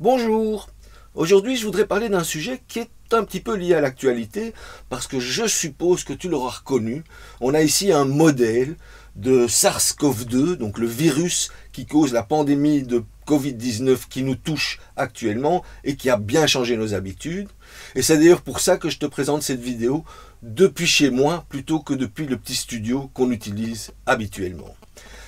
Bonjour. Aujourd'hui, je voudrais parler d'un sujet qui est un petit peu lié à l'actualité, parce que je suppose que tu l'auras reconnu. On a ici un modèle de SARS-CoV-2, donc le virus qui cause la pandémie de Covid-19 qui nous touche actuellement et qui a bien changé nos habitudes. Et c'est d'ailleurs pour ça que je te présente cette vidéo depuis chez moi plutôt que depuis le petit studio qu'on utilise habituellement.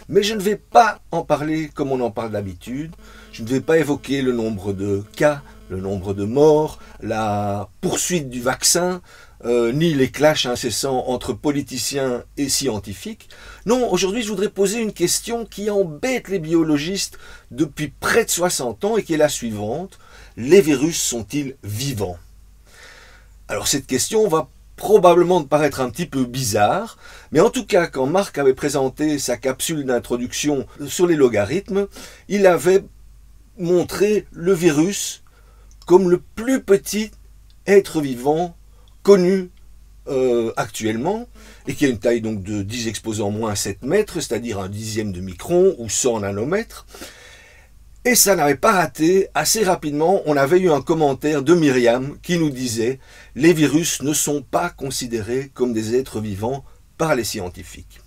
Mais je ne vais pas en parler comme on en parle d'habitude. Je ne vais pas évoquer le nombre de cas, le nombre de morts, la poursuite du vaccin, ni les clashs incessants entre politiciens et scientifiques. Non, aujourd'hui je voudrais poser une question qui embête les biologistes depuis près de 60 ans et qui est la suivante. Les virus sont-ils vivants? Alors cette question va probablement de paraître un petit peu bizarre, mais en tout cas, quand Marc avait présenté sa capsule d'introduction sur les logarithmes, il avait montré le virus comme le plus petit être vivant connu actuellement, et qui a une taille donc de 10 exposant moins 7 mètres, c'est-à-dire un dixième de micron ou 100 nanomètres. Et ça n'avait pas raté, assez rapidement, on avait eu un commentaire de Myriam qui nous disait « Les virus ne sont pas considérés comme des êtres vivants par les scientifiques ».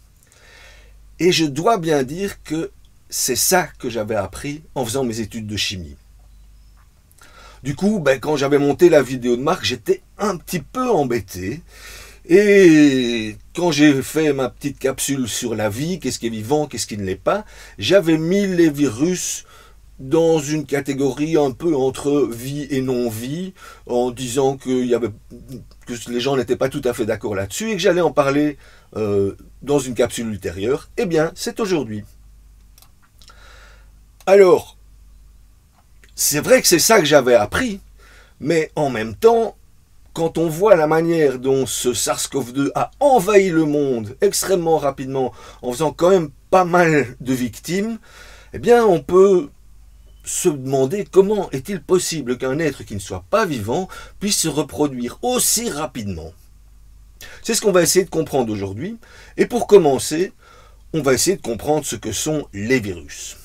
Et je dois bien dire que c'est ça que j'avais appris en faisant mes études de chimie. Du coup, quand j'avais monté la vidéo de Marc, j'étais un petit peu embêté. Et quand j'ai fait ma petite capsule sur la vie, qu'est-ce qui est vivant, qu'est-ce qui ne l'est pas, j'avais mis les virus dans une catégorie un peu entre vie et non-vie, en disant que les gens n'étaient pas tout à fait d'accord là-dessus et que j'allais en parler dans une capsule ultérieure. Eh bien, c'est aujourd'hui. Alors, c'est vrai que c'est ça que j'avais appris, mais en même temps, quand on voit la manière dont ce SARS-CoV-2 a envahi le monde extrêmement rapidement, en faisant quand même pas mal de victimes, eh bien, on peut se demander comment est-il possible qu'un être qui ne soit pas vivant puisse se reproduire aussi rapidement. C'est ce qu'on va essayer de comprendre aujourd'hui. Et pour commencer, on va essayer de comprendre ce que sont les virus.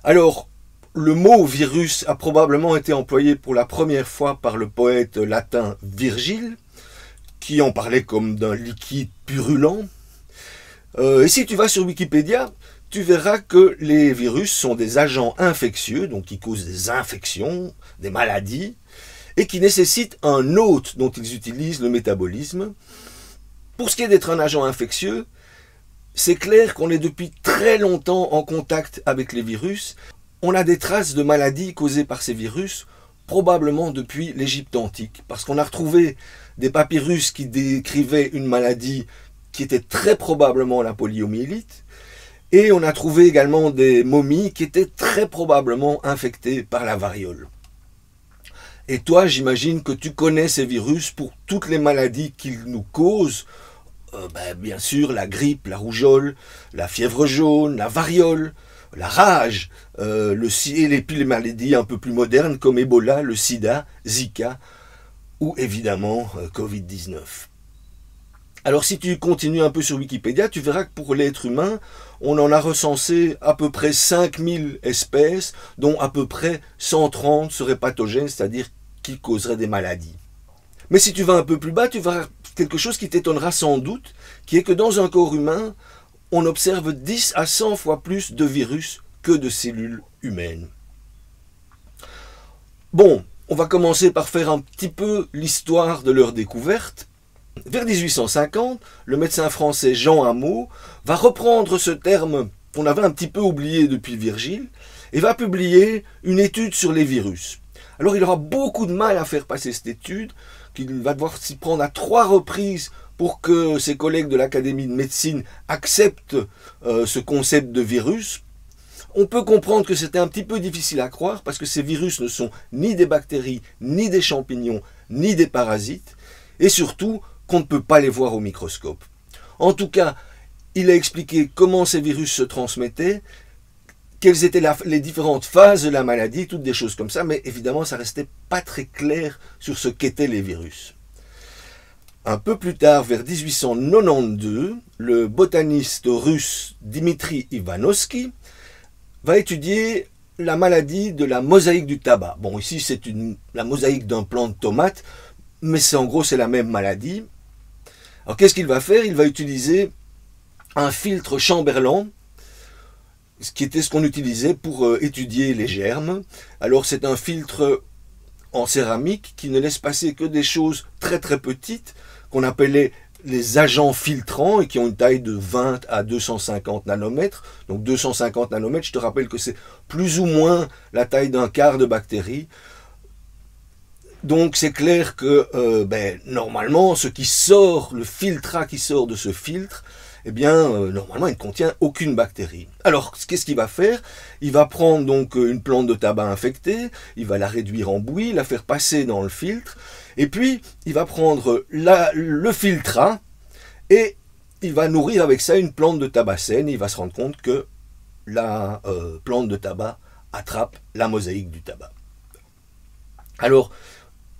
Alors, le mot virus a probablement été employé pour la première fois par le poète latin Virgile, qui en parlait comme d'un liquide purulent. Et si tu vas sur Wikipédia, tu verras que les virus sont des agents infectieux, donc qui causent des infections, des maladies, et qui nécessitent un hôte dont ils utilisent le métabolisme. Pour ce qui est d'être un agent infectieux, c'est clair qu'on est depuis très longtemps en contact avec les virus. On a des traces de maladies causées par ces virus, probablement depuis l'Égypte antique, parce qu'on a retrouvé des papyrus qui décrivaient une maladie qui était très probablement la poliomyélite, et on a trouvé également des momies qui étaient très probablement infectées par la variole. Et toi, j'imagine que tu connais ces virus pour toutes les maladies qu'ils nous causent. Bien sûr, la grippe, la rougeole, la fièvre jaune, la variole, la rage, et puis les maladies un peu plus modernes comme Ebola, le sida, Zika ou évidemment Covid-19. Alors si tu continues un peu sur Wikipédia, tu verras que pour l'être humain, on en a recensé à peu près 5000 espèces, dont à peu près 130 seraient pathogènes, c'est-à-dire qui causeraient des maladies. Mais si tu vas un peu plus bas, tu verras quelque chose qui t'étonnera sans doute, qui est que dans un corps humain, on observe 10 à 100 fois plus de virus que de cellules humaines. Bon, on va commencer par faire un petit peu l'histoire de leur découverte. Vers 1850, le médecin français Jean Hameau va reprendre ce terme qu'on avait un petit peu oublié depuis Virgile et va publier une étude sur les virus. Alors il aura beaucoup de mal à faire passer cette étude, qu'il va devoir s'y prendre à 3 reprises pour que ses collègues de l'Académie de médecine acceptent ce concept de virus. On peut comprendre que c'était un petit peu difficile à croire parce que ces virus ne sont ni des bactéries, ni des champignons, ni des parasites, et surtout qu'on ne peut pas les voir au microscope. En tout cas, il a expliqué comment ces virus se transmettaient, quelles étaient les différentes phases de la maladie, toutes des choses comme ça, mais évidemment, ça restait pas très clair sur ce qu'étaient les virus. Un peu plus tard, vers 1892, le botaniste russe Dmitri Ivanovski va étudier la maladie de la mosaïque du tabac. Bon, ici c'est la mosaïque d'un plant de tomate, mais en gros c'est la même maladie. Alors qu'est-ce qu'il va faire? Il va utiliser un filtre Chamberlain, ce qui était ce qu'on utilisait pour étudier les germes. Alors c'est un filtre en céramique qui ne laisse passer que des choses très très petites, qu'on appelait les agents filtrants et qui ont une taille de 20 à 250 nanomètres. Donc 250 nanomètres, je te rappelle que c'est plus ou moins la taille d'un quart de bactérie. Donc c'est clair que normalement, ce qui sort, le filtrat qui sort de ce filtre, eh bien, normalement, il ne contient aucune bactérie. Alors, qu'est-ce qu'il va faire? Il va prendre donc une plante de tabac infectée, il va la réduire en bouillie, la faire passer dans le filtre, et puis il va prendre le filtrat, et il va nourrir avec ça une plante de tabac saine, et il va se rendre compte que la plante de tabac attrape la mosaïque du tabac. Alors,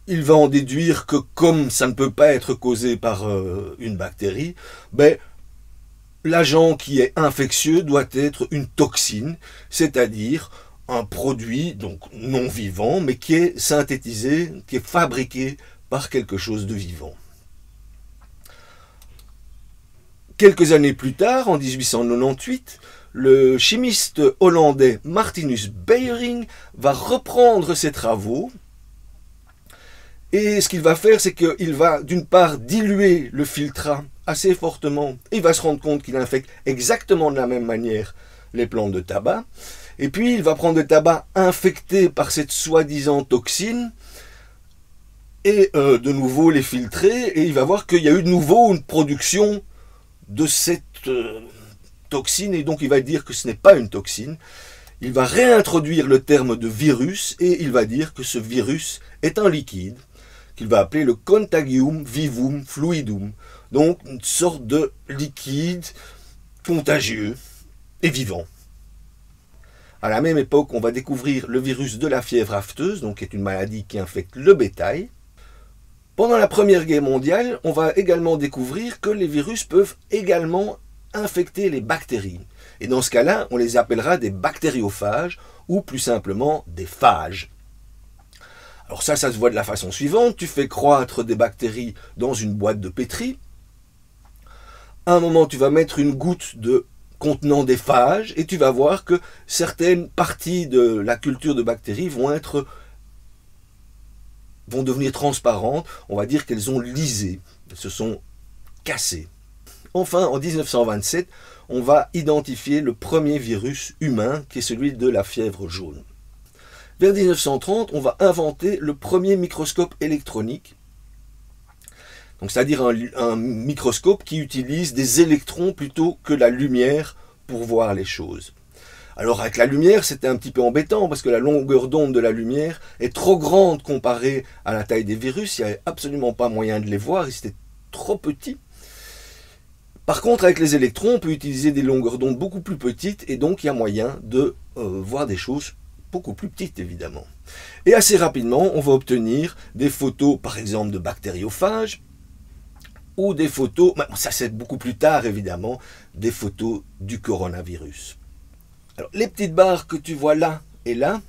il va en déduire que comme ça ne peut pas être causé par une bactérie, l'agent qui est infectieux doit être une toxine, c'est-à-dire un produit donc non vivant, mais qui est synthétisé, qui est fabriqué par quelque chose de vivant. Quelques années plus tard, en 1898, le chimiste hollandais Martinus Beijerinck va reprendre ses travaux. Et ce qu'il va faire, c'est qu'il va d'une part diluer le filtrat assez fortement. Il va se rendre compte qu'il infecte exactement de la même manière les plantes de tabac. Et puis il va prendre le tabac infecté par cette soi-disant toxine et de nouveau les filtrer. Et il va voir qu'il y a eu de nouveau une production de cette toxine. Et donc il va dire que ce n'est pas une toxine. Il va réintroduire le terme de virus et il va dire que ce virus est un liquide qu'il va appeler le contagium vivum fluidum, donc une sorte de liquide contagieux et vivant. À la même époque, on va découvrir le virus de la fièvre afteuse, donc qui est une maladie qui infecte le bétail. Pendant la Première Guerre mondiale, on va également découvrir que les virus peuvent également infecter les bactéries. Et dans ce cas-là, on les appellera des bactériophages, ou plus simplement des phages. Alors ça se voit de la façon suivante, tu fais croître des bactéries dans une boîte de pétri. À un moment, tu vas mettre une goutte contenant des phages et tu vas voir que certaines parties de la culture de bactéries vont devenir transparentes. On va dire qu'elles ont lisé, elles se sont cassées. Enfin, en 1927, on va identifier le premier virus humain qui est celui de la fièvre jaune. Vers 1930, on va inventer le premier microscope électronique, c'est-à-dire un microscope qui utilise des électrons plutôt que la lumière pour voir les choses. Alors avec la lumière, c'était un petit peu embêtant parce que la longueur d'onde de la lumière est trop grande comparée à la taille des virus, il n'y avait absolument pas moyen de les voir, ils étaient trop petits. Par contre, avec les électrons, on peut utiliser des longueurs d'onde beaucoup plus petites et donc il y a moyen de voir des choses beaucoup plus petites évidemment. Et assez rapidement, on va obtenir des photos par exemple de bactériophages ou des photos, ça c'est beaucoup plus tard évidemment, des photos du coronavirus. Alors les petites barres que tu vois là et là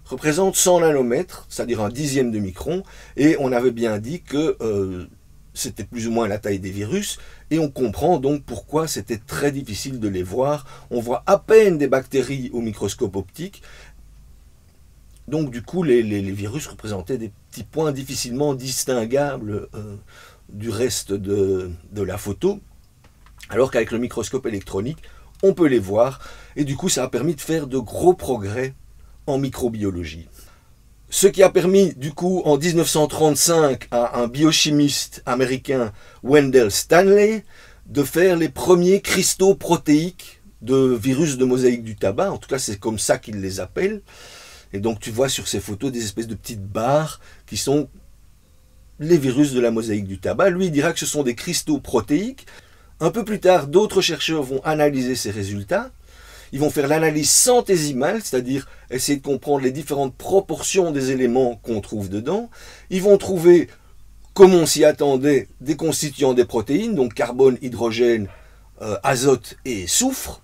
représentent 100 nanomètres, c'est-à-dire un dixième de micron, et on avait bien dit que c'était plus ou moins la taille des virus, et on comprend donc pourquoi c'était très difficile de les voir. On voit à peine des bactéries au microscope optique. Donc du coup, les virus représentaient des petits points difficilement distinguables du reste de la photo, alors qu'avec le microscope électronique, on peut les voir, et du coup ça a permis de faire de gros progrès en microbiologie. Ce qui a permis du coup en 1935 à un biochimiste américain, Wendell Stanley, de faire les premiers cristaux protéiques de virus de mosaïque du tabac, en tout cas c'est comme ça qu'il les appelle. Et donc tu vois sur ces photos des espèces de petites barres qui sont les virus de la mosaïque du tabac. Lui il dira que ce sont des cristaux protéiques. Un peu plus tard, d'autres chercheurs vont analyser ces résultats. Ils vont faire l'analyse centésimale, c'est-à-dire essayer de comprendre les différentes proportions des éléments qu'on trouve dedans. Ils vont trouver, comme on s'y attendait, des constituants des protéines, donc carbone, hydrogène, azote et soufre.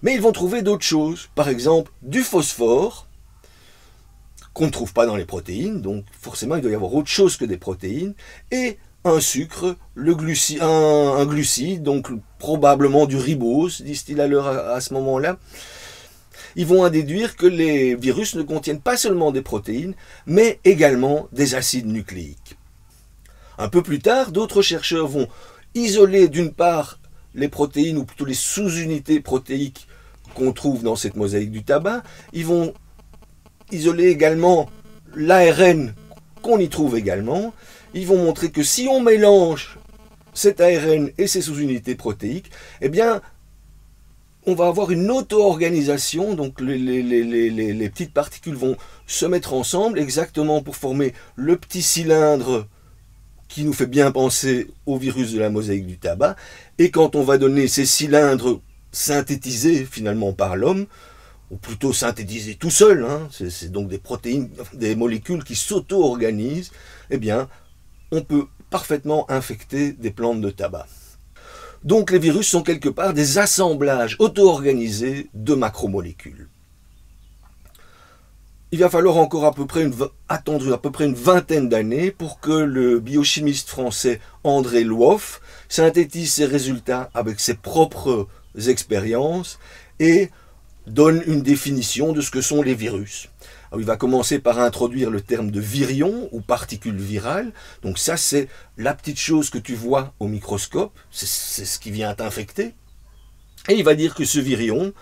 Mais ils vont trouver d'autres choses, par exemple du phosphore, qu'on ne trouve pas dans les protéines, donc forcément il doit y avoir autre chose que des protéines, et un sucre, un glucide, donc probablement du ribose, disent-ils à ce moment-là. Ils vont en déduire que les virus ne contiennent pas seulement des protéines, mais également des acides nucléiques. Un peu plus tard, d'autres chercheurs vont isoler d'une part les protéines, ou plutôt les sous-unités protéiques qu'on trouve dans cette mosaïque du tabac. Ils vont isoler également l'ARN qu'on y trouve également. Ils vont montrer que si on mélange cet ARN et ces sous-unités protéiques, eh bien, on va avoir une auto-organisation, donc les petites particules vont se mettre ensemble exactement pour former le petit cylindre qui nous fait bien penser au virus de la mosaïque du tabac. Et quand on va donner ces cylindres synthétisés finalement par l'homme, ou plutôt synthétisés tout seul, hein, c'est donc des protéines, des molécules qui s'auto-organisent, eh bien, on peut parfaitement infecter des plantes de tabac. Donc les virus sont quelque part des assemblages auto-organisés de macromolécules. Il va falloir encore attendre à peu près une vingtaine d'années pour que le biochimiste français André Lwoff synthétise ses résultats avec ses propres expériences et donne une définition de ce que sont les virus. Alors, il va commencer par introduire le terme de virion ou particule virale. Donc ça, c'est la petite chose que tu vois au microscope, c'est ce qui vient t'infecter. Et il va dire que ce virion,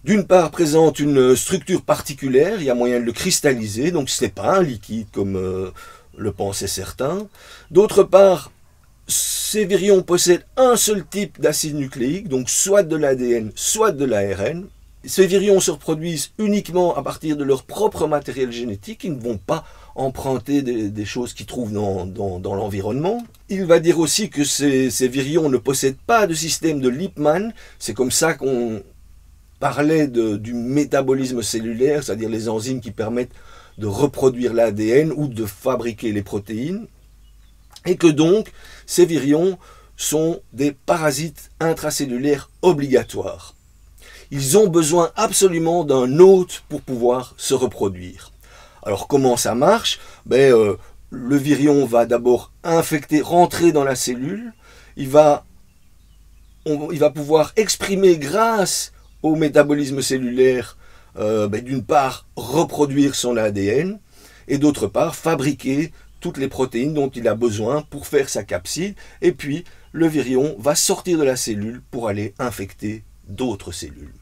d'une part, présente une structure particulière, il y a moyen de le cristalliser, donc ce n'est pas un liquide comme le pensaient certains. D'autre part, ces virions possèdent un seul type d'acide nucléique, donc soit de l'ADN, soit de l'ARN. Ces virions se reproduisent uniquement à partir de leur propre matériel génétique, ils ne vont pas emprunter des choses qu'ils trouvent dans l'environnement. Il va dire aussi que ces virions ne possèdent pas de système de Lippmann, c'est comme ça qu'on parlait du métabolisme cellulaire, c'est-à-dire les enzymes qui permettent de reproduire l'ADN ou de fabriquer les protéines, et que donc ces virions sont des parasites intracellulaires obligatoires. Ils ont besoin absolument d'un hôte pour pouvoir se reproduire. Alors comment ça marche? Le virion va d'abord rentrer dans la cellule, il va pouvoir exprimer grâce au métabolisme cellulaire, d'une part reproduire son ADN, et d'autre part fabriquer toutes les protéines dont il a besoin pour faire sa capside, et puis le virion va sortir de la cellule pour aller infecter d'autres cellules.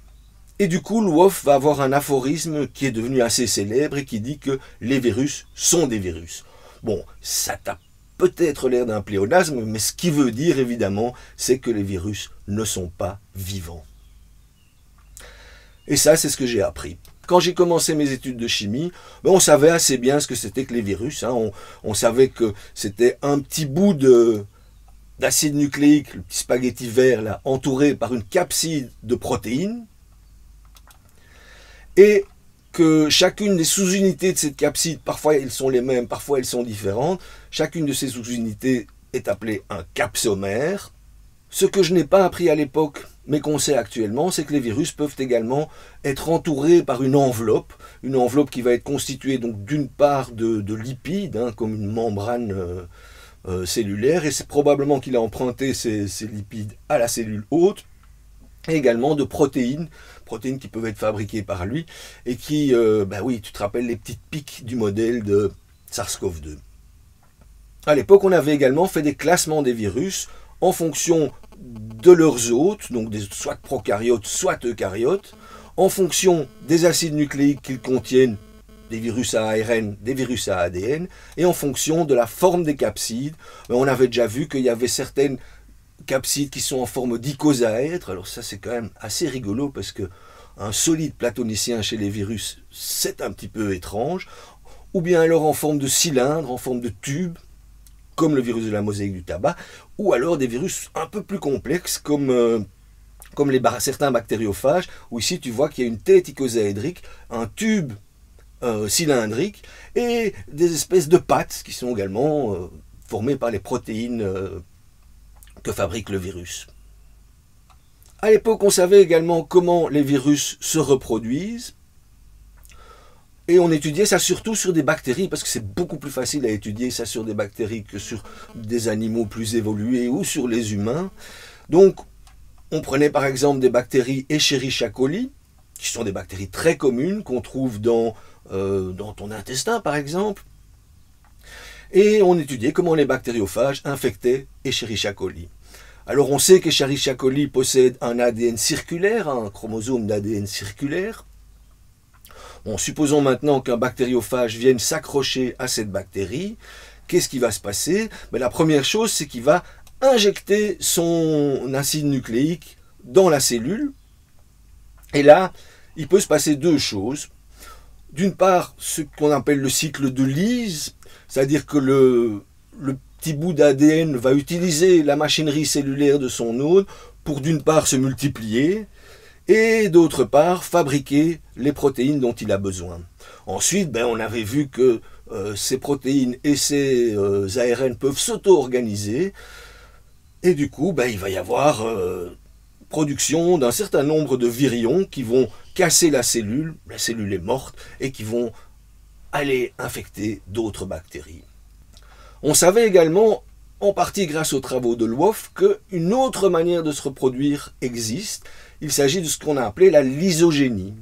Et du coup, Lwoff va avoir un aphorisme qui est devenu assez célèbre et qui dit que les virus sont des virus. Bon, ça t'a peut-être l'air d'un pléonasme, mais ce qu'il veut dire évidemment, c'est que les virus ne sont pas vivants. Et ça, c'est ce que j'ai appris. Quand j'ai commencé mes études de chimie, on savait assez bien ce que c'était que les virus. Hein. On savait que c'était un petit bout d'acide nucléique, le petit spaghetti vert, là, entouré par une capside de protéines, et que chacune des sous-unités de cette capside, parfois elles sont les mêmes, parfois elles sont différentes, chacune de ces sous-unités est appelée un capsomère. Ce que je n'ai pas appris à l'époque, mais qu'on sait actuellement, c'est que les virus peuvent également être entourés par une enveloppe qui va être constituée donc d'une part de lipides, hein, comme une membrane cellulaire, et c'est probablement qu'il a emprunté ces lipides à la cellule hôte, et également de protéines qui peuvent être fabriquées par lui, et qui, oui, tu te rappelles les petites piques du modèle de SARS-CoV-2. À l'époque, on avait également fait des classements des virus en fonction de leurs hôtes, donc soit prokaryotes, soit eucaryotes, en fonction des acides nucléiques qu'ils contiennent, des virus à ARN, des virus à ADN, et en fonction de la forme des capsides. On avait déjà vu qu'il y avait certaines capsides qui sont en forme d'icosaèdre. Alors ça, c'est quand même assez rigolo parce que un solide platonicien chez les virus, c'est un petit peu étrange. Ou bien alors en forme de cylindre, en forme de tube, comme le virus de la mosaïque du tabac, ou alors des virus un peu plus complexes comme certains bactériophages, où ici tu vois qu'il y a une tête icosaédrique, un tube cylindrique et des espèces de pattes qui sont également formées par les protéines que fabrique le virus. À l'époque, on savait également comment les virus se reproduisent. Et on étudiait ça surtout sur des bactéries, parce que c'est beaucoup plus facile à étudier ça sur des bactéries que sur des animaux plus évolués ou sur les humains. Donc, on prenait par exemple des bactéries Escherichia coli, qui sont des bactéries très communes qu'on trouve dans ton intestin par exemple. Et on étudiait comment les bactériophages infectaient Escherichia coli. Alors on sait qu'Escherichia coli possède un ADN circulaire, un chromosome d'ADN circulaire. Bon, supposons maintenant qu'un bactériophage vienne s'accrocher à cette bactérie. Qu'est-ce qui va se passer? La première chose, c'est qu'il va injecter son acide nucléique dans la cellule. Et là, il peut se passer deux choses. D'une part, ce qu'on appelle le cycle de Lise, c'est-à-dire que le petit bout d'ADN va utiliser la machinerie cellulaire de son hôte pour d'une part se multiplier, et d'autre part fabriquer les protéines dont il a besoin. Ensuite, on avait vu que ces protéines et ces ARN peuvent s'auto-organiser, et du coup, il va y avoir production d'un certain nombre de virions qui vont casser la cellule est morte, et qui vont aller infecter d'autres bactéries. On savait également, en partie grâce aux travaux de Lwoff, qu'une autre manière de se reproduire existe. Il s'agit de ce qu'on a appelé la lysogénie.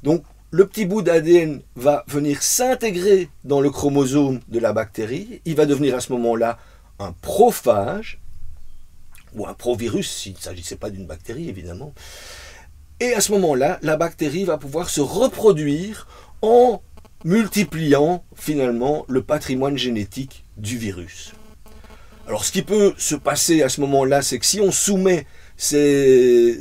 Donc, le petit bout d'ADN va venir s'intégrer dans le chromosome de la bactérie. Il va devenir à ce moment-là un prophage, ou un provirus, s'il ne s'agissait pas d'une bactérie, évidemment. Et à ce moment-là, la bactérie va pouvoir se reproduire en multipliant, finalement, le patrimoine génétique du virus. Alors, ce qui peut se passer à ce moment-là, c'est que si on soumet ces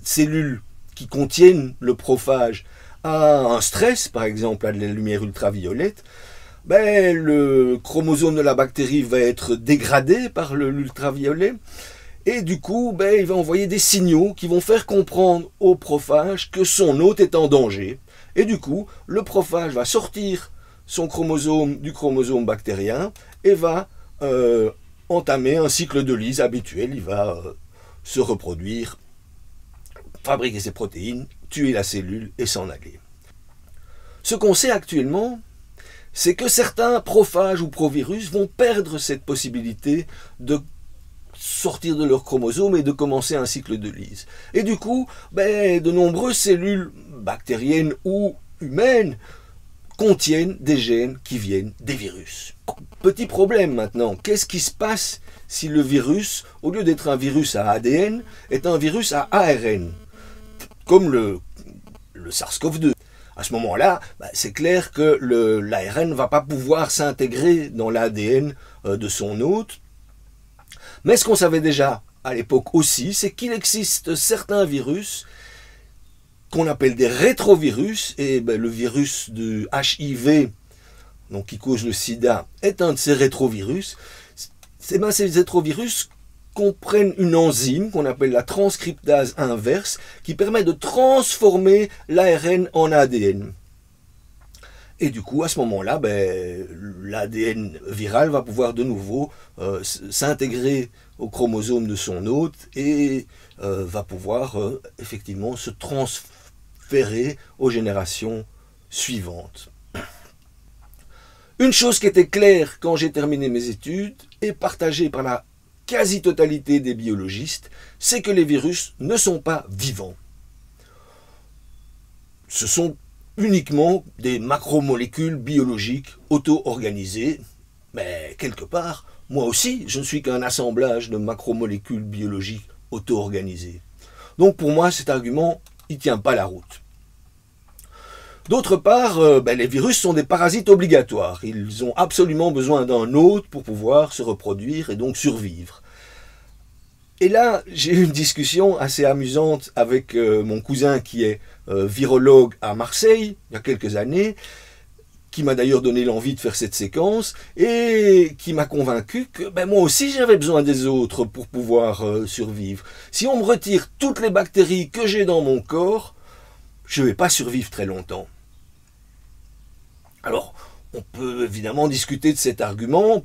cellules qui contiennent le prophage à un stress, par exemple à de la lumière ultraviolette, le chromosome de la bactérie va être dégradé par l'ultraviolet, et du coup, il va envoyer des signaux qui vont faire comprendre au prophage que son hôte est en danger. Et du coup, le prophage va sortir son chromosome du chromosome bactérien et va entamer un cycle de Lise habituel. Il va se reproduire, fabriquer ses protéines, tuer la cellule et s'en aller. Ce qu'on sait actuellement, c'est que certains prophages ou provirus vont perdre cette possibilité de sortir de leur chromosome et de commencer un cycle de Lise. Et du coup, de nombreuses cellules bactériennes ou humaines contiennent des gènes qui viennent des virus. Petit problème maintenant, qu'est-ce qui se passe si le virus, au lieu d'être un virus à ADN, est un virus à ARN, comme le SARS-CoV-2? À ce moment-là, c'est clair que l'ARN ne va pas pouvoir s'intégrer dans l'ADN de son hôte. Mais ce qu'on savait déjà à l'époque aussi, c'est qu'il existe certains virus qu'on appelle des rétrovirus, et le virus de HIV, donc qui cause le sida, est un de ces rétrovirus. Ces rétrovirus comprennent une enzyme qu'on appelle la transcriptase inverse, qui permet de transformer l'ARN en ADN. Et du coup, à ce moment-là, l'ADN viral va pouvoir de nouveau s'intégrer au chromosome de son hôte et va pouvoir effectivement se transférer aux générations suivantes. Une chose qui était claire quand j'ai terminé mes études et partagée par la quasi-totalité des biologistes, c'est que les virus ne sont pas vivants. Ce sont uniquement des macromolécules biologiques auto-organisées. Mais quelque part, moi aussi, je ne suis qu'un assemblage de macromolécules biologiques auto-organisées. Donc pour moi, cet argument, il ne tient pas la route. D'autre part, les virus sont des parasites obligatoires. Ils ont absolument besoin d'un hôte pour pouvoir se reproduire et donc survivre. Et là, j'ai eu une discussion assez amusante avec mon cousin qui est virologue à Marseille, il y a quelques années, qui m'a d'ailleurs donné l'envie de faire cette séquence, et qui m'a convaincu que moi aussi j'avais besoin des autres pour pouvoir survivre. Si on me retire toutes les bactéries que j'ai dans mon corps, je ne vais pas survivre très longtemps. Alors, on peut évidemment discuter de cet argument,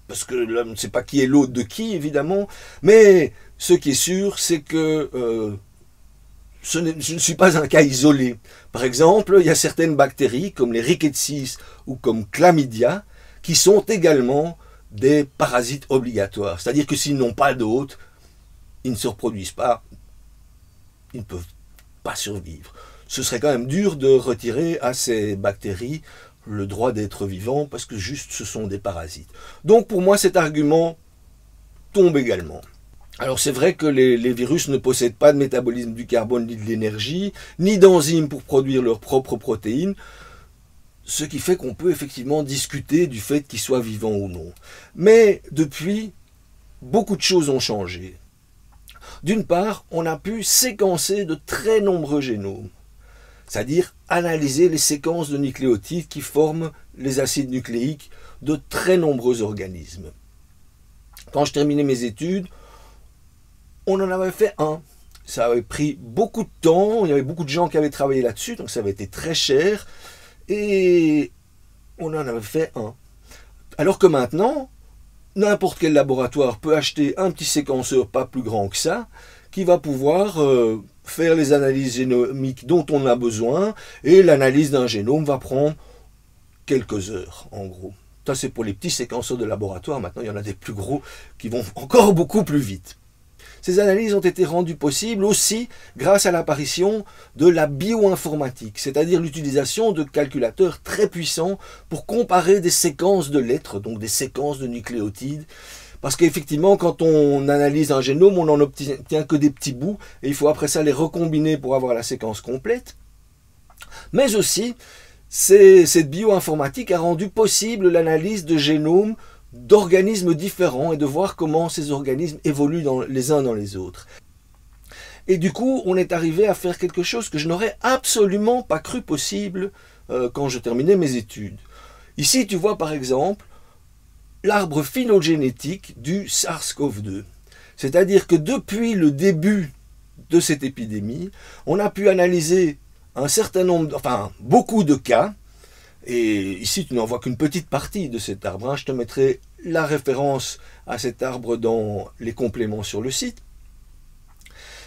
parce que là, on ne sait pas qui est l'hôte de qui, évidemment, mais Ce qui est sûr, c'est que je ne suis pas un cas isolé. Par exemple, il y a certaines bactéries, comme les rickettsis ou comme chlamydia, qui sont également des parasites obligatoires. C'est-à-dire que s'ils n'ont pas d'hôte, ils ne se reproduisent pas, ils ne peuvent pas survivre. Ce serait quand même dur de retirer à ces bactéries le droit d'être vivants, parce que juste ce sont des parasites. Donc pour moi, cet argument tombe également. Alors c'est vrai que les virus ne possèdent pas de métabolisme du carbone ni de l'énergie, ni d'enzymes pour produire leurs propres protéines, ce qui fait qu'on peut effectivement discuter du fait qu'ils soient vivants ou non. Mais depuis, beaucoup de choses ont changé. D'une part, on a pu séquencer de très nombreux génomes, c'est-à-dire analyser les séquences de nucléotides qui forment les acides nucléiques de très nombreux organismes. Quand je terminais mes études, on en avait fait un. Ça avait pris beaucoup de temps, il y avait beaucoup de gens qui avaient travaillé là-dessus, donc ça avait été très cher, et on en avait fait un. Alors que maintenant, n'importe quel laboratoire peut acheter un petit séquenceur pas plus grand que ça, qui va pouvoir faire les analyses génomiques dont on a besoin, et l'analyse d'un génome va prendre quelques heures, en gros. Ça, c'est pour les petits séquenceurs de laboratoire. Maintenant, il y en a des plus gros qui vont encore beaucoup plus vite. Ces analyses ont été rendues possibles aussi grâce à l'apparition de la bioinformatique, c'est-à-dire l'utilisation de calculateurs très puissants pour comparer des séquences de lettres, donc des séquences de nucléotides. Parce qu'effectivement, quand on analyse un génome, on n'en obtient que des petits bouts, et il faut après ça les recombiner pour avoir la séquence complète. Mais aussi, cette bioinformatique a rendu possible l'analyse de génomes d'organismes différents et de voir comment ces organismes évoluent les uns dans les autres. Et du coup, on est arrivé à faire quelque chose que je n'aurais absolument pas cru possible quand je terminais mes études. Ici, tu vois par exemple l'arbre phylogénétique du SARS-CoV-2. C'est-à-dire que depuis le début de cette épidémie, on a pu analyser un certain nombre, enfin beaucoup de cas. Et ici, tu n'en vois qu'une petite partie de cet arbre. Je te mettrai la référence à cet arbre dans les compléments sur le site.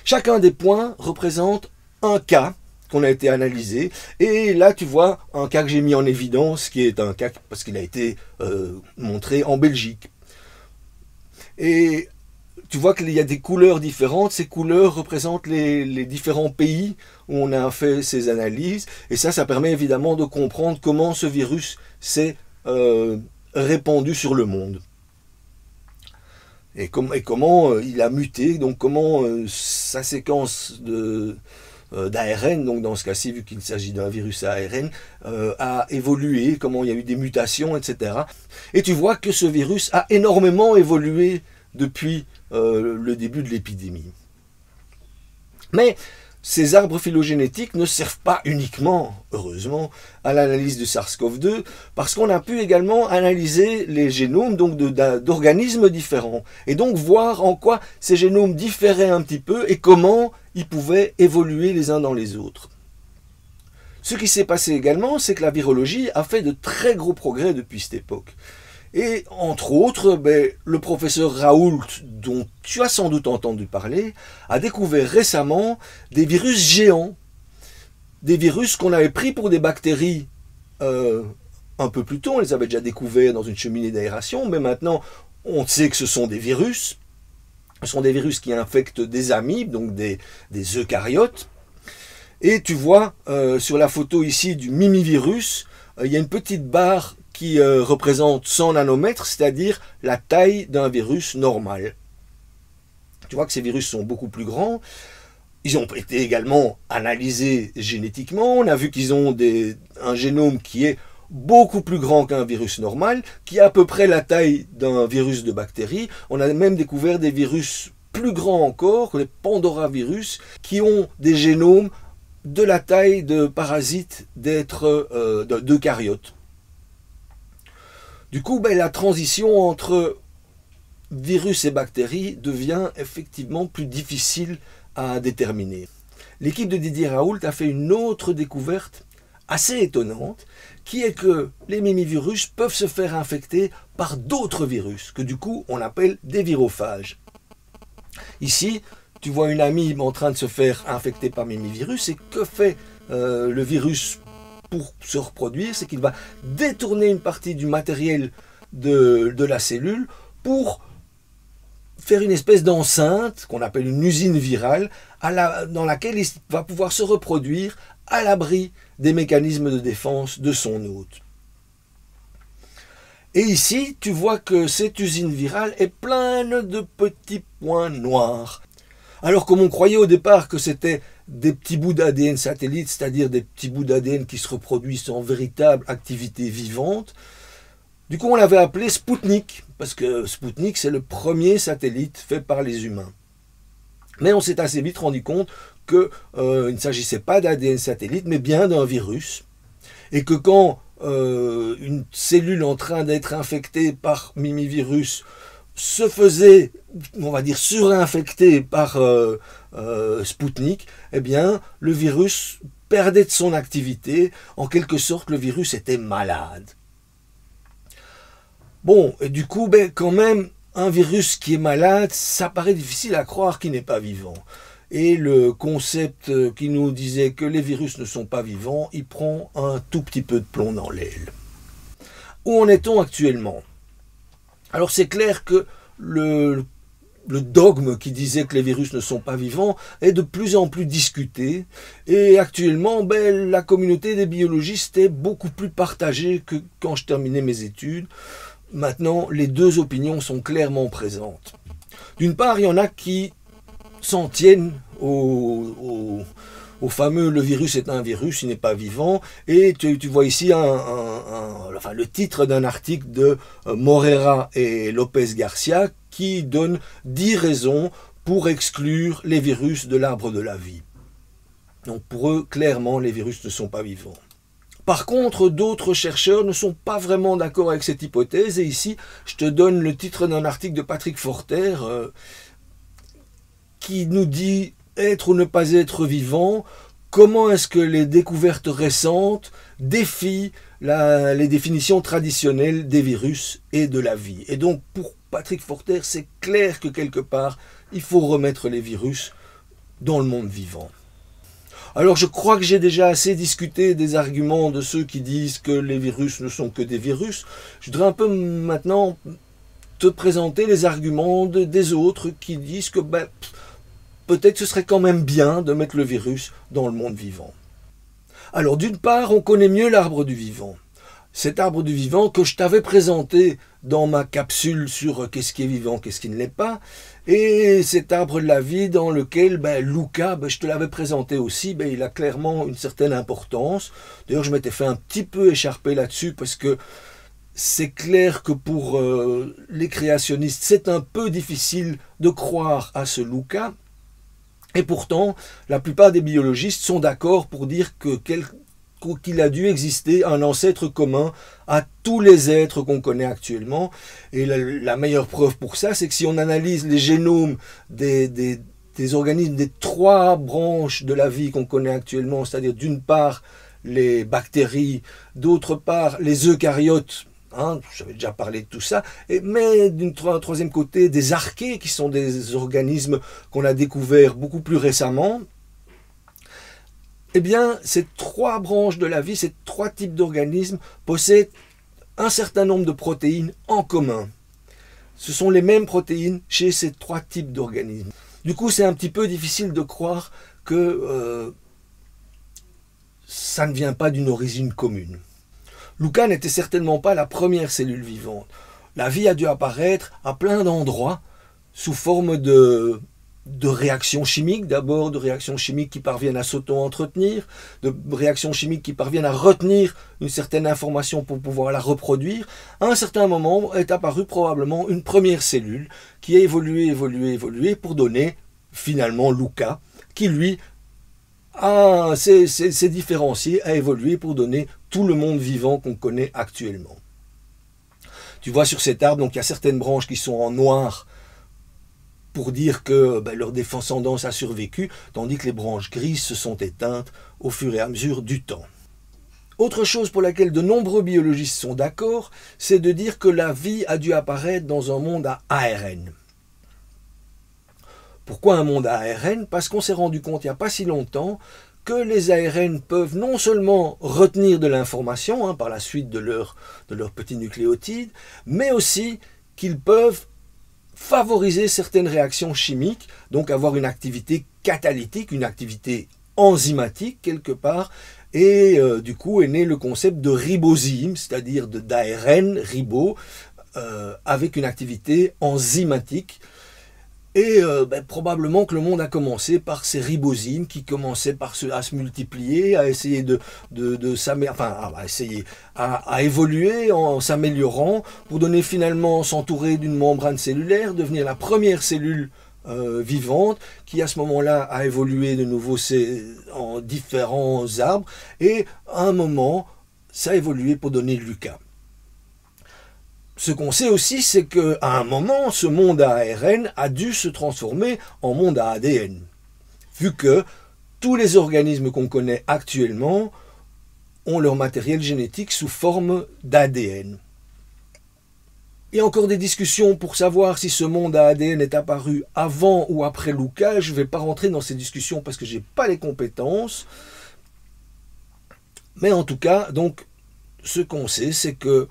Chacun des points représente un cas qu'on a été analysé. Et là, tu vois un cas que j'ai mis en évidence, qui est un cas parce qu'il a été montré en Belgique. Et tu vois qu'il y a des couleurs différentes. Ces couleurs représentent les différents pays où on a fait ces analyses. Et ça permet évidemment de comprendre comment ce virus s'est répandu sur le monde. Et comment il a muté, donc comment sa séquence d'ARN, donc dans ce cas-ci, vu qu'il s'agit d'un virus à ARN, a évolué, comment il y a eu des mutations, etc. Et tu vois que ce virus a énormément évolué depuis le début de l'épidémie. Mais ces arbres phylogénétiques ne servent pas uniquement, heureusement, à l'analyse du SARS-CoV-2, parce qu'on a pu également analyser les génomes d'organismes différents, et donc voir en quoi ces génomes différaient un petit peu et comment ils pouvaient évoluer les uns dans les autres. Ce qui s'est passé également, c'est que la virologie a fait de très gros progrès depuis cette époque. Et entre autres, le professeur Raoult, dont tu as sans doute entendu parler, a découvert récemment des virus géants. Des virus qu'on avait pris pour des bactéries un peu plus tôt. On les avait déjà découverts dans une cheminée d'aération, mais maintenant on sait que ce sont des virus. Ce sont des virus qui infectent des amibes, donc des eucaryotes. Et tu vois sur la photo ici du mimivirus, il y a une petite barre qui représente 100 nanomètres, c'est-à-dire la taille d'un virus normal. Tu vois que ces virus sont beaucoup plus grands. Ils ont été également analysés génétiquement. On a vu qu'ils ont un génome qui est beaucoup plus grand qu'un virus normal, qui a à peu près la taille d'un virus de bactéries. On a même découvert des virus plus grands encore, les pandoravirus, qui ont des génomes de la taille de parasites d'eucaryotes. Du coup, la transition entre virus et bactéries devient effectivement plus difficile à déterminer. L'équipe de Didier Raoult a fait une autre découverte assez étonnante, qui est que les mimivirus peuvent se faire infecter par d'autres virus, que du coup on appelle des virophages. Ici, tu vois une amibe en train de se faire infecter par mimivirus, et que fait le virus pour se reproduire? C'est qu'il va détourner une partie du matériel de la cellule pour faire une espèce d'enceinte qu'on appelle une usine virale dans laquelle il va pouvoir se reproduire à l'abri des mécanismes de défense de son hôte. Et ici, tu vois que cette usine virale est pleine de petits points noirs. Alors comme on croyait au départ que c'était des petits bouts d'ADN satellites, c'est-à-dire des petits bouts d'ADN qui se reproduisent en véritable activité vivante, du coup on l'avait appelé Spoutnik, parce que Spoutnik c'est le premier satellite fait par les humains. Mais on s'est assez vite rendu compte qu'il ne s'agissait pas d'ADN satellite, mais bien d'un virus. Et que quand une cellule en train d'être infectée par mimivirus se faisait, on va dire, surinfectée par Spoutnik, eh bien, le virus perdait de son activité. En quelque sorte, le virus était malade. Bon, et du coup, quand même, un virus qui est malade, ça paraît difficile à croire qu'il n'est pas vivant. Et le concept qui nous disait que les virus ne sont pas vivants, il prend un tout petit peu de plomb dans l'aile. Où en est-on actuellement? Alors c'est clair que le dogme qui disait que les virus ne sont pas vivants est de plus en plus discuté. Et actuellement, la communauté des biologistes est beaucoup plus partagée que quand je terminais mes études. Maintenant, les deux opinions sont clairement présentes. D'une part, il y en a qui s'en tiennent au fameux « le virus est un virus, il n'est pas vivant ». Et tu vois ici le titre d'un article de Morera et Lopez Garcia qui donne 10 raisons pour exclure les virus de l'arbre de la vie. Donc pour eux, clairement, les virus ne sont pas vivants. Par contre, d'autres chercheurs ne sont pas vraiment d'accord avec cette hypothèse. Et ici, je te donne le titre d'un article de Patrick Forter qui nous dit « Être ou ne pas être vivant, comment est-ce que les découvertes récentes défient les définitions traditionnelles des virus et de la vie ?» Et donc, pour Patrick Forter, c'est clair que quelque part, il faut remettre les virus dans le monde vivant. Alors je crois que j'ai déjà assez discuté des arguments de ceux qui disent que les virus ne sont que des virus. Je voudrais un peu maintenant te présenter les arguments des autres qui disent que peut-être ce serait quand même bien de mettre le virus dans le monde vivant. Alors d'une part, on connaît mieux l'arbre du vivant. Cet arbre du vivant que je t'avais présenté dans ma capsule sur qu'est-ce qui est vivant, qu'est-ce qui ne l'est pas, et cet arbre de la vie dans lequel Luca, je te l'avais présenté aussi, il a clairement une certaine importance. D'ailleurs, je m'étais fait un petit peu écharper là-dessus parce que c'est clair que pour les créationnistes, c'est un peu difficile de croire à ce Luca. Et pourtant, la plupart des biologistes sont d'accord pour dire qu'il a dû exister un ancêtre commun à tous les êtres qu'on connaît actuellement. Et la meilleure preuve pour ça, c'est que si on analyse les génomes des organismes des 3 branches de la vie qu'on connaît actuellement, c'est-à-dire d'une part les bactéries, d'autre part les eucaryotes, j'avais déjà parlé de tout ça, mais d'un troisième côté des archées, qui sont des organismes qu'on a découverts beaucoup plus récemment. Eh bien, ces 3 branches de la vie, ces 3 types d'organismes possèdent un certain nombre de protéines en commun. Ce sont les mêmes protéines chez ces 3 types d'organismes. Du coup, c'est un petit peu difficile de croire que ça ne vient pas d'une origine commune. Luca n'était certainement pas la première cellule vivante. La vie a dû apparaître à plein d'endroits sous forme de réactions chimiques, d'abord de réactions chimiques qui parviennent à s'auto-entretenir, de réactions chimiques qui parviennent à retenir une certaine information pour pouvoir la reproduire. À un certain moment est apparue probablement une première cellule qui a évolué pour donner finalement Luca, qui lui s'est différencié, a évolué pour donner tout le monde vivant qu'on connaît actuellement. Tu vois sur cet arbre, donc il y a certaines branches qui sont en noir, pour dire que leur descendance a survécu, tandis que les branches grises se sont éteintes au fur et à mesure du temps. Autre chose pour laquelle de nombreux biologistes sont d'accord, c'est de dire que la vie a dû apparaître dans un monde à ARN. Pourquoi un monde à ARN? Parce qu'on s'est rendu compte il n'y a pas si longtemps que les ARN peuvent non seulement retenir de l'information par la suite de leur petits nucléotides, mais aussi qu'ils peuvent favoriser certaines réactions chimiques, donc avoir une activité catalytique, une activité enzymatique quelque part, et du coup est né le concept de ribosyme, c'est-à-dire d'ARN, ribo, avec une activité enzymatique. Et probablement que le monde a commencé par ces ribosymes qui commençaient à se multiplier, à essayer à évoluer en s'améliorant pour donner finalement s'entourer d'une membrane cellulaire, devenir la première cellule vivante qui à ce moment-là a évolué de nouveau en différents arbres et à un moment ça a évolué pour donner Lucas. Ce qu'on sait aussi, c'est qu'à un moment, ce monde à ARN a dû se transformer en monde à ADN. Vu que tous les organismes qu'on connaît actuellement ont leur matériel génétique sous forme d'ADN. Il y a encore des discussions pour savoir si ce monde à ADN est apparu avant ou après Lucas. Je ne vais pas rentrer dans ces discussions parce que je n'ai pas les compétences. Mais en tout cas, donc, ce qu'on sait, c'est que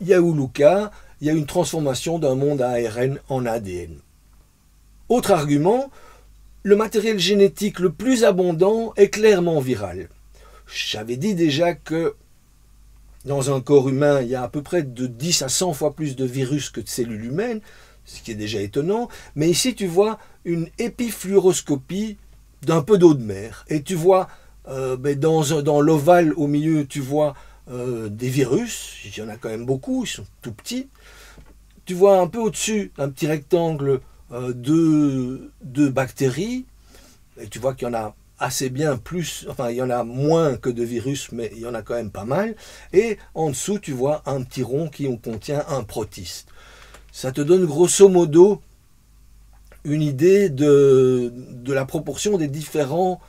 il y a eu Lucas, il y a eu une transformation d'un monde à ARN en ADN. Autre argument, le matériel génétique le plus abondant est clairement viral. J'avais dit déjà que dans un corps humain, il y a à peu près de 10 à 100 fois plus de virus que de cellules humaines, ce qui est déjà étonnant. Mais ici, tu vois une épifluoroscopie d'un peu d'eau de mer. Et tu vois, dans l'ovale au milieu, tu vois des virus, il y en a quand même beaucoup, ils sont tout petits. Tu vois un peu au-dessus un petit rectangle de bactéries, et tu vois qu'il y en a assez bien plus, enfin il y en a moins que de virus, mais il y en a quand même pas mal. Et en dessous, tu vois un petit rond qui contient un protiste. Ça te donne grosso modo une idée de la proportion des différents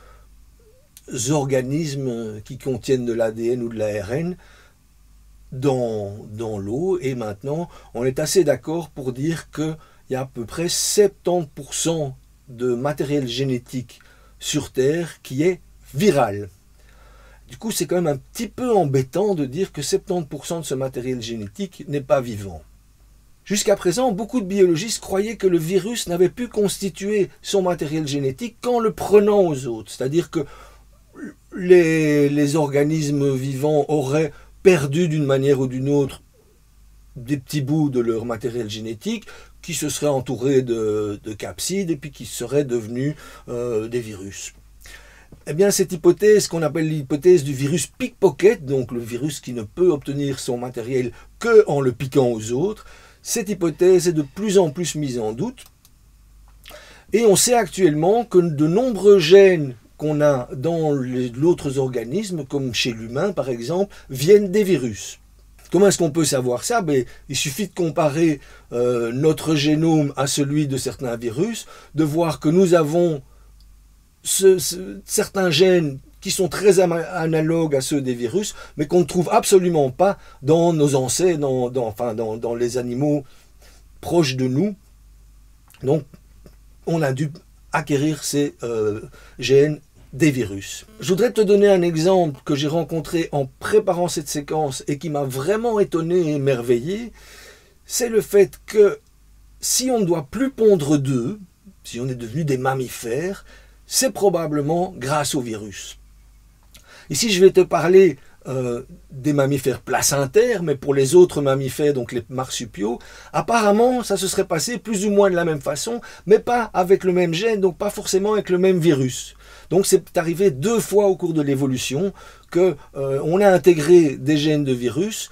organismes qui contiennent de l'ADN ou de l'ARN dans l'eau. Et maintenant, on est assez d'accord pour dire qu'il y a à peu près 70% de matériel génétique sur Terre qui est viral. Du coup, c'est quand même un petit peu embêtant de dire que 70% de ce matériel génétique n'est pas vivant. Jusqu'à présent, beaucoup de biologistes croyaient que le virus n'avait pu constituer son matériel génétique qu'en le prenant aux autres. C'est-à-dire que les organismes vivants auraient perdu d'une manière ou d'une autre des petits bouts de leur matériel génétique qui se seraient entourés de capsides et puis qui seraient devenus des virus. Eh bien, cette hypothèse qu'on appelle l'hypothèse du virus pickpocket, donc le virus qui ne peut obtenir son matériel qu'en le piquant aux autres, cette hypothèse est de plus en plus mise en doute. Et on sait actuellement que de nombreux gènes qu'on a dans d'autres organismes, comme chez l'humain par exemple, viennent des virus. Comment est-ce qu'on peut savoir ça? Il suffit de comparer notre génome à celui de certains virus, de voir que nous avons certains gènes qui sont très analogues à ceux des virus, mais qu'on ne trouve absolument pas dans nos ancêtres, dans les animaux proches de nous. Donc, on a dû acquérir ces gènes des virus. Je voudrais te donner un exemple que j'ai rencontré en préparant cette séquence et qui m'a vraiment étonné et émerveillé. C'est le fait que si on ne doit plus pondre d'œufs, si on est devenu des mammifères, c'est probablement grâce au virus. Ici, je vais te parler des mammifères placentaires, mais pour les autres mammifères, donc les marsupiaux, apparemment, ça se serait passé plus ou moins de la même façon, mais pas avec le même gène, donc pas forcément avec le même virus. Donc c'est arrivé 2 fois au cours de l'évolution qu'on a intégré des gènes de virus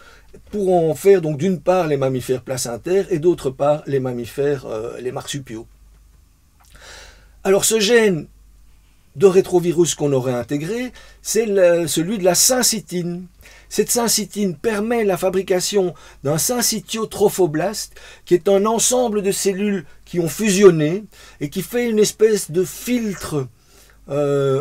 pour en faire donc d'une part les mammifères placentaires et d'autre part les mammifères, les marsupiaux. Alors ce gène de rétrovirus qu'on aurait intégré, c'est celui de la syncytine. Cette syncytine permet la fabrication d'un syncytiotrophoblaste, qui est un ensemble de cellules qui ont fusionné et qui fait une espèce de filtre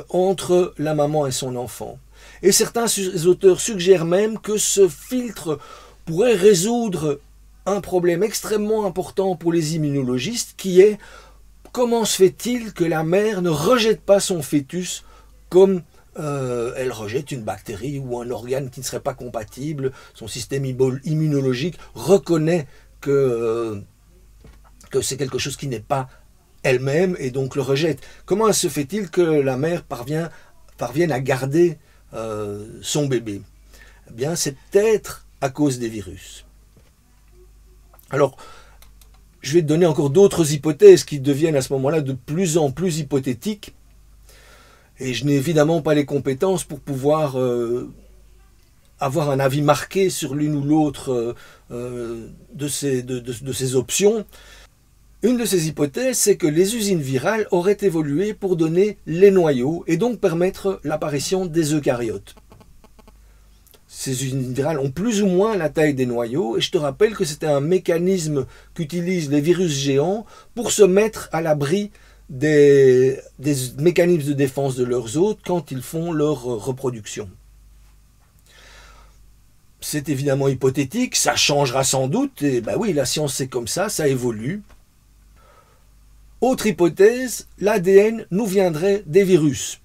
entre la maman et son enfant. Et certains auteurs suggèrent même que ce filtre pourrait résoudre un problème extrêmement important pour les immunologistes, qui est comment se fait-il que la mère ne rejette pas son fœtus comme elle rejette une bactérie ou un organe qui ne serait pas compatible? Son système immunologique reconnaît que c'est quelque chose qui n'est pas elle-même et donc le rejette. Comment se fait-il que la mère parvienne à garder son bébé? Eh bien, c'est peut-être à cause des virus. Alors, je vais te donner encore d'autres hypothèses qui deviennent à ce moment-là de plus en plus hypothétiques. Et je n'ai évidemment pas les compétences pour pouvoir avoir un avis marqué sur l'une ou l'autre de ces options. Une de ces hypothèses, c'est que les usines virales auraient évolué pour donner les noyaux et donc permettre l'apparition des eucaryotes. Ces usines virales ont plus ou moins la taille des noyaux et je te rappelle que c'était un mécanisme qu'utilisent les virus géants pour se mettre à l'abri des mécanismes de défense de leurs hôtes quand ils font leur reproduction. C'est évidemment hypothétique, ça changera sans doute, et ben oui, la science c'est comme ça évolue. Autre hypothèse, l'ADN nous viendrait des virus.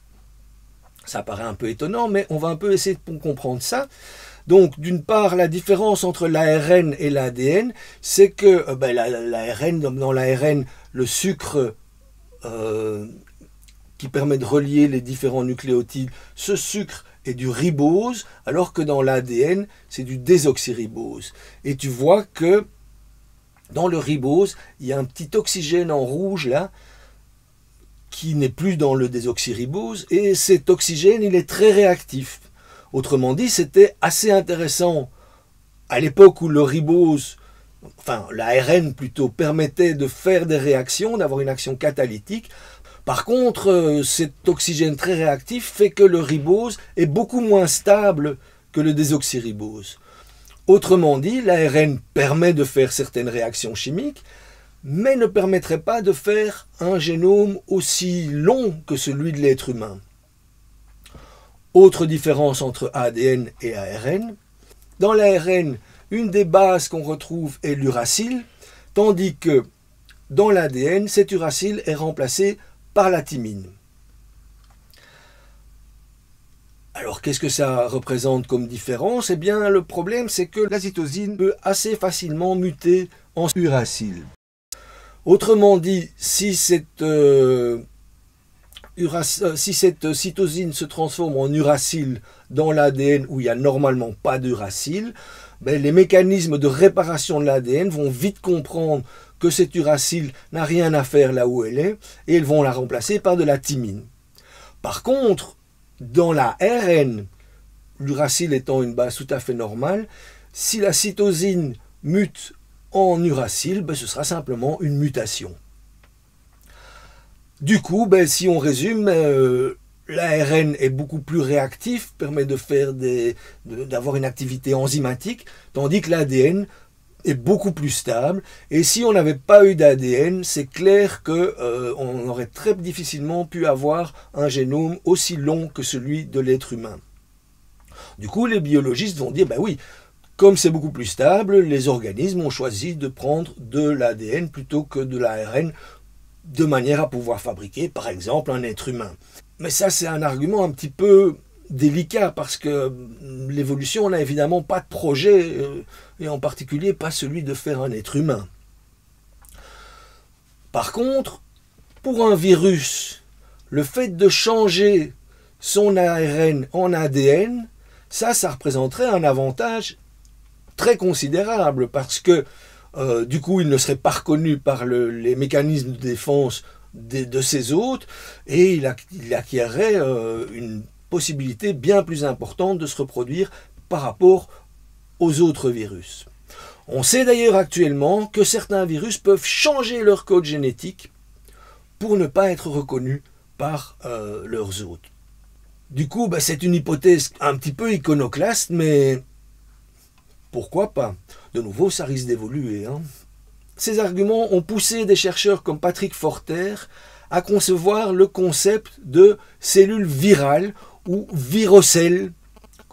Ça paraît un peu étonnant, mais on va un peu essayer de comprendre ça. Donc, d'une part, la différence entre l'ARN et l'ADN, c'est que l'ARN, dans l'ARN, le sucre qui permet de relier les différents nucléotides, ce sucre est du ribose, alors que dans l'ADN, c'est du désoxyribose. Et tu vois que dans le ribose, il y a un petit oxygène en rouge là, qui n'est plus dans le désoxyribose, et cet oxygène, il est très réactif. Autrement dit, c'était assez intéressant à l'époque où le ribose, enfin l'ARN plutôt, permettait de faire des réactions, d'avoir une action catalytique. Par contre, cet oxygène très réactif fait que le ribose est beaucoup moins stable que le désoxyribose. Autrement dit, l'ARN permet de faire certaines réactions chimiques, mais ne permettrait pas de faire un génome aussi long que celui de l'être humain. Autre différence entre ADN et ARN. Dans l'ARN, une des bases qu'on retrouve est l'uracile, tandis que dans l'ADN, cet uracile est remplacé par la thymine. Alors, qu'est-ce que ça représente comme différence? Eh bien, le problème, c'est que la cytosine peut assez facilement muter en uracile. Autrement dit, si cette cytosine se transforme en uracile dans l'ADN où il n'y a normalement pas d'uracile, ben, les mécanismes de réparation de l'ADN vont vite comprendre que cet uracile n'a rien à faire là où elle est et ils vont la remplacer par de la thymine. Par contre, dans la RN, l'uracile étant une base tout à fait normale, si la cytosine mute en uracile, ben ce sera simplement une mutation. Du coup, ben, si on résume, l'ARN est beaucoup plus réactif, permet d'avoir une activité enzymatique, tandis que l'ADN est beaucoup plus stable. Et si on n'avait pas eu d'ADN, c'est clair qu'on aurait très difficilement pu avoir un génome aussi long que celui de l'être humain. Du coup, les biologistes vont dire, ben oui, comme c'est beaucoup plus stable, les organismes ont choisi de prendre de l'ADN plutôt que de l'ARN, de manière à pouvoir fabriquer, par exemple, un être humain. Mais ça, c'est un argument un petit peu délicat, parce que l'évolution n'a évidemment pas de projet, et en particulier pas celui de faire un être humain. Par contre, pour un virus, le fait de changer son ARN en ADN, ça représenterait un avantage très considérable, parce que du coup, il ne serait pas reconnu par les mécanismes de défense de ses hôtes, et il acquérait une possibilité bien plus importante de se reproduire par rapport aux autres virus. On sait d'ailleurs actuellement que certains virus peuvent changer leur code génétique pour ne pas être reconnus par leurs hôtes. Du coup, ben, c'est une hypothèse un petit peu iconoclaste, mais pourquoi pas? De nouveau, ça risque d'évoluer. Ces arguments ont poussé des chercheurs comme Patrick Forter à concevoir le concept de cellules virales, ou virocèle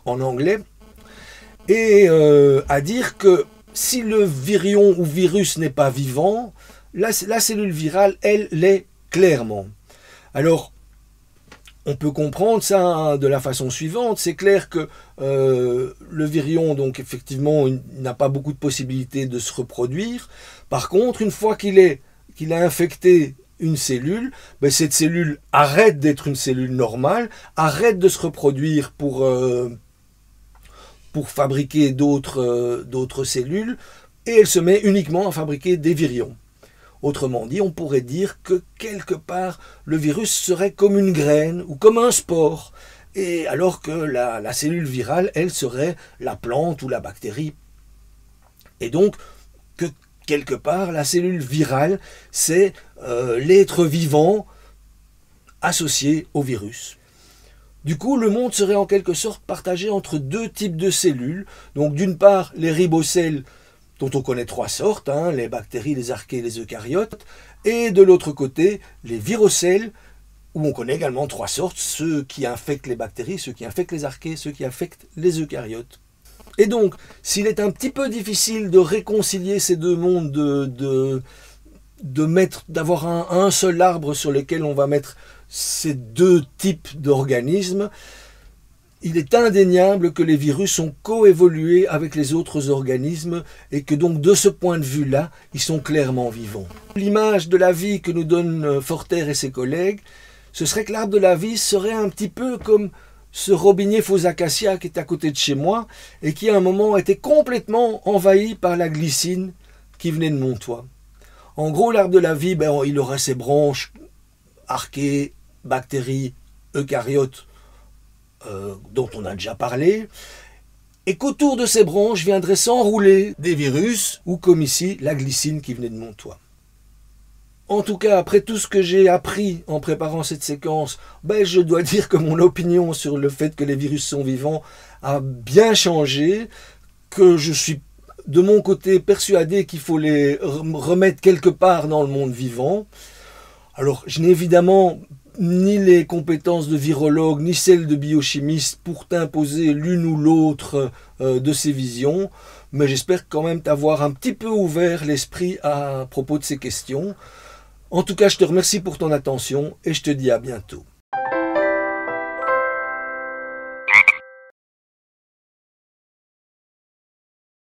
en anglais, et à dire que si le virion ou virus n'est pas vivant, la cellule virale, elle, l'est clairement. Alors, on peut comprendre ça de la façon suivante. C'est clair que le virion, donc effectivement, il n'a pas beaucoup de possibilités de se reproduire. Par contre, une fois qu'il a infecté une cellule, ben cette cellule arrête d'être une cellule normale, arrête de se reproduire pour fabriquer d'autres cellules, et elle se met uniquement à fabriquer des virions. Autrement dit, on pourrait dire que quelque part, le virus serait comme une graine ou comme un spore, et alors que la cellule virale, elle serait la plante ou la bactérie. Et donc, que quelque part, la cellule virale, c'est l'être vivant associé au virus. Du coup, le monde serait en quelque sorte partagé entre deux types de cellules. Donc d'une part, les ribocelles, dont on connaît trois sortes, les bactéries, les archées, les eucaryotes, et de l'autre côté, les virocelles, où on connaît également trois sortes, ceux qui infectent les bactéries, ceux qui infectent les archées, ceux qui infectent les eucaryotes. Et donc, s'il est un petit peu difficile de réconcilier ces deux mondes, d'avoir un seul arbre sur lequel on va mettre ces deux types d'organismes, il est indéniable que les virus ont coévolué avec les autres organismes et que donc de ce point de vue-là, ils sont clairement vivants. L'image de la vie que nous donne Forter et ses collègues, ce serait que l'arbre de la vie serait un petit peu comme ce robinier faux acacia qui est à côté de chez moi et qui à un moment était complètement envahi par la glycine qui venait de mon toit. En gros, l'arbre de la vie, il aurait ses branches archées, bactéries, eucaryotes, dont on a déjà parlé, et qu'autour de ces branches viendraient s'enrouler des virus, ou comme ici, la glycine qui venait de mon toit. En tout cas, après tout ce que j'ai appris en préparant cette séquence, je dois dire que mon opinion sur le fait que les virus sont vivants a bien changé, que je suis de mon côté persuadé qu'il faut les remettre quelque part dans le monde vivant. Alors, je n'ai évidemment ni les compétences de virologue, ni celles de biochimiste pour t'imposer l'une ou l'autre de ces visions, mais j'espère quand même t'avoir un petit peu ouvert l'esprit à propos de ces questions. En tout cas, je te remercie pour ton attention et je te dis à bientôt.